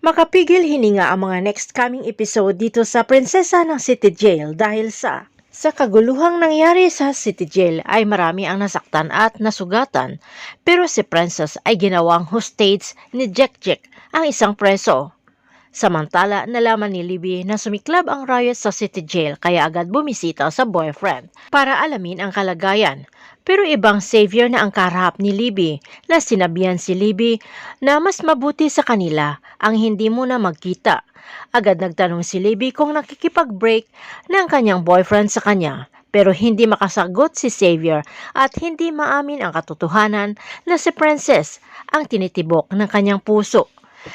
Makapigil hininga ang mga next coming episode dito sa Prinsesa ng City Jail dahil sa kaguluhang nangyari sa City Jail ay marami ang nasaktan at nasugatan, pero si Princess ay ginawang hostage ni Jack ang isang preso. Samantala, nalaman ni Libby na sumiklab ang riot sa City Jail kaya agad bumisita sa boyfriend para alamin ang kalagayan. Pero ibang savior na ang kaharap ni Libby na sinabihan si Libby na mas mabuti sa kanila ang hindi muna magkita. Agad nagtanong si Libby kung nakikipag-break ng kanyang boyfriend sa kanya. Pero hindi makasagot si Xavier at hindi maamin ang katotohanan na si Princess ang tinitibok ng kanyang puso.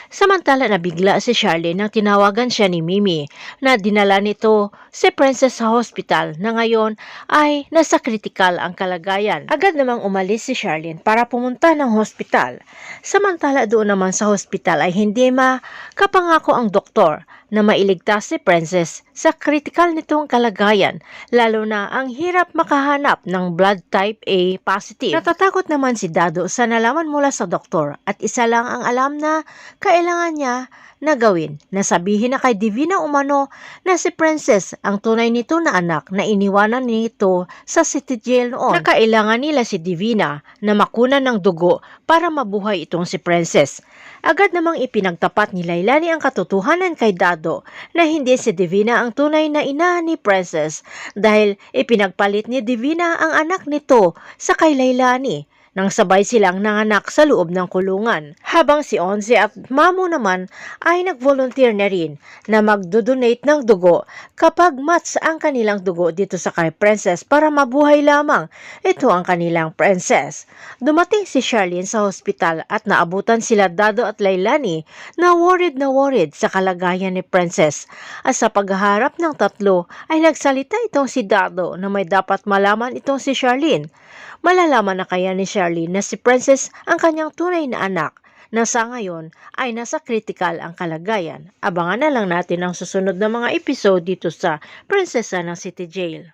Samantala nabigla si Charlene nang tinawagan siya ni Mimi na dinala nito si Princess sa hospital na ngayon ay nasa kritikal ang kalagayan. Agad namang umalis si Charlene para pumunta ng hospital. Samantala doon naman sa hospital ay hindi makapangako ang doktor na mailigtas si Princess sa kritikal nitong kalagayan, lalo na ang hirap makahanap ng blood type A positive. Natatakot naman si Dado sa nalaman mula sa doktor at isa lang ang alam na kailangan niya na gawin, na sabihin na kay Divina umano na si Princess ang tunay nito na anak na iniwanan nito sa City Jail noon, na kailangan nila si Divina na makunan ng dugo para mabuhay itong si Princess. Agad namang ipinagtapat ni Lailani ang katotohanan kay Dado na hindi si Divina ang tunay na ina ni Princess dahil ipinagpalit ni Divina ang anak nito sa kay Lailani nang sabay silang nanganak sa loob ng kulungan. Habang si Onze at Mamo naman ay nag-volunteer na rin na magdodonate ng dugo kapag match ang kanilang dugo dito sa kay Princess para mabuhay lamang ito ang kanilang princess. Dumating si Charlene sa hospital at naabutan sila Dado at Lailani na worried sa kalagayan ni Princess. At sa paghaharap ng tatlo ay nagsalita itong si Dado na may dapat malaman itong si Charlene. Malalaman na kaya ni Charlene na si Princess ang kanyang tunay na anak na sa ngayon ay nasa kritikal ang kalagayan. Abangan na lang natin ang susunod na mga episode dito sa Prinsesa ng City Jail.